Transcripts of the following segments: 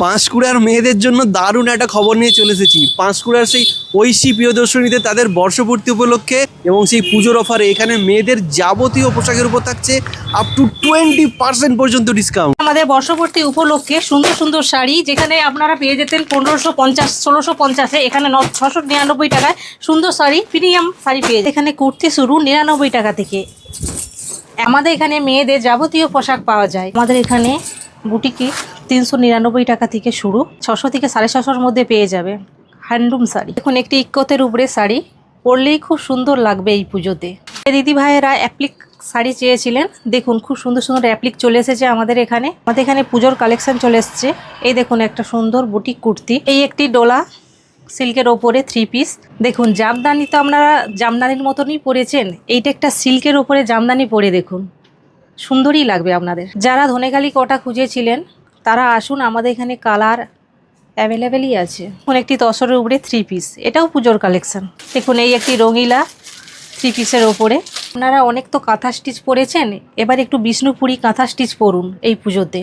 পাঁশকুড়ার মেয়েদের জন্য দারুণ একটা খবর নিয়ে চলে এসেছি। পাঁশকুড়ার সেই ঐশী প্রিয়দর্শনীতে তাদের বর্ষপূর্তি উপলক্ষে এবং সেই পুজোর অফারে এখানে মেয়েদের যাবতীয় পোশাকের উপর থাকছে আপ টু 20% পর্যন্ত ডিসকাউন্ট। আমাদের বর্ষপূর্তি উপলক্ষে সুন্দর সুন্দর শাড়ি যেখানে আপনারা পেয়ে যেতেন 1550 1650-এ, এখানে 699 টাকায় সুন্দর শাড়ি, প্রিমিয়াম শাড়ি পেয়ে এখানে কুর্তি শুরু 99 টাকা থেকে। আমাদের এখানে মেয়েদের যাবতীয় পোশাক পাওয়া যায়। আমাদের এখানে বুটিকে 399 টাকা থেকে শুরু, 600 থেকে 750-এর মধ্যে পেয়ে যাবে হ্যান্ডলুম শাড়ি। এখন একটি ইক্কতের উপরে শাড়ি পরলেই খুব সুন্দর লাগবে এই পুজোতে। দিদি ভাইয়েরা অ্যাপ্লিক শাড়ি চেয়েছিলেন, দেখুন খুব সুন্দর সুন্দর অ্যাপ্লিক চলে এসেছে আমাদের এখানে। পুজোর কালেকশন চলে এসছে। এই দেখুন একটা সুন্দর বুটিক কুর্তি, এই একটি ডোলা সিল্কের ওপরে 3 পিস। দেখুন জামদানি তো আপনারা জামদানির মতনই পরেছেন, এইটা একটা সিল্কের ওপরে জামদানি পরে দেখুন সুন্দরই লাগবে আপনাদের। যারা ধনেখালি কটা খুঁজেছিলেন তারা আসুন, আমাদের এখানে কালার অ্যাভেলেবেলই আছে। এখন একটি তসরের উপরে 3 পিস, এটাও পুজোর কালেকশন। দেখুন এই একটি রঙিলা 3 পিসের ওপরে। আপনারা অনেক তো কাঁথা স্টিচ পরেছেন, এবার একটু বিষ্ণুপুরি কাঁথা স্টিচ পরুন এই পুজোতে,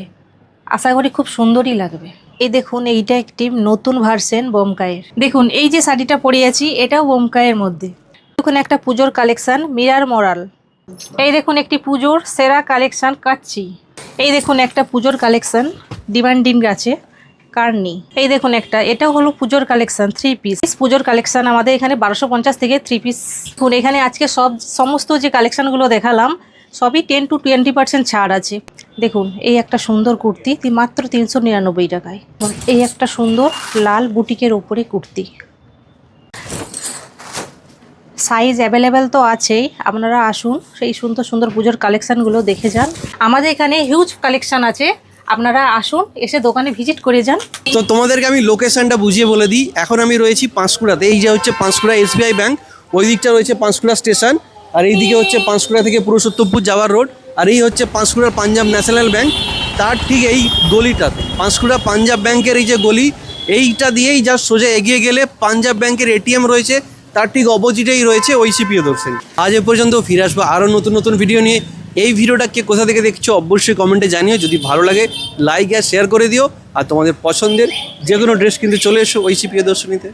আশা করি খুব সুন্দরই লাগবে। এই দেখুন এইটা একটি নতুন ভার্সন বোমকায়ের। দেখুন এই যে শাড়িটা পরে আছি এটাও বোমকায়ের মধ্যে। দেখুন একটা পুজোর কালেকশন মিরার মরাল। এই দেখুন একটি পুজোর সেরা কালেকশন কাচ্চি। এই দেখুন একটা পুজোর কালেকশন ডিমান্ডিং আছে কার্নি। এই দেখুন একটা, এটাও হলো পুজোর কালেকশন 3 পিস। পুজোর কালেকশন আমাদের এখানে 1250 থেকে 3 পিস। দেখুন এখানে আজকে সমস্ত যে কালেকশনগুলো দেখালাম সবই 10 to 20% ছাড় আছে। দেখুন এই একটা সুন্দর কুর্তি মাত্র 399 টাকায়। এই একটা সুন্দর লাল বুটিকের ওপরে কুর্তি, সাইজ অ্যাভেলেবেল তো আছেই। আপনারা আসুন, সেই সুন্দর সুন্দর পুজোর কালেকশানগুলো দেখে যান। আমাদের এখানে হিউজ কালেকশান আছে, আপনারা আসুন, এসে দোকানে ভিজিট করে যান। তো তোমাদেরকে আমি লোকেশনটা বুঝিয়ে বলে দিই। এখন আমি রয়েছি পাঁশকুড়াতে। এই যে হচ্ছে পাঁশকুড়া SBI ব্যাংক, ওই দিকটা রয়েছে পাঁশকুড়া স্টেশন, আর এই দিকে হচ্ছে পাঁশকুড়া থেকে পুরুষোত্তমপুর যাওয়ার রোড, আর এই হচ্ছে পাঁশকুড়ার পাঞ্জাব ন্যাশনাল ব্যাংক। তার ঠিক এই গলিটাতে পাঁশকুড়া পাঞ্জাব ব্যাংকের এই যে গলি, এইটা দিয়েই যা সোজা এগিয়ে গেলে পাঞ্জাব ব্যাংকের ATM রয়েছে, তার ঠিক অপোজিটেই রয়েছে ঐশী প্রিয়দর্শনী। আজ এ পর্যন্ত, ফিরে আসবো আরও নতুন নতুন ভিডিও নিয়ে। এই ভিডিওটা কে কোথা থেকে দেখছো অবশ্যই কমেন্টে জানিও। যদি ভালো লাগে লাইক আর শেয়ার করে দিও, আর তোমাদের পছন্দের যে কোনো ড্রেস কিন্তু চলে এসো ঐশী প্রিয়দর্শনীতে।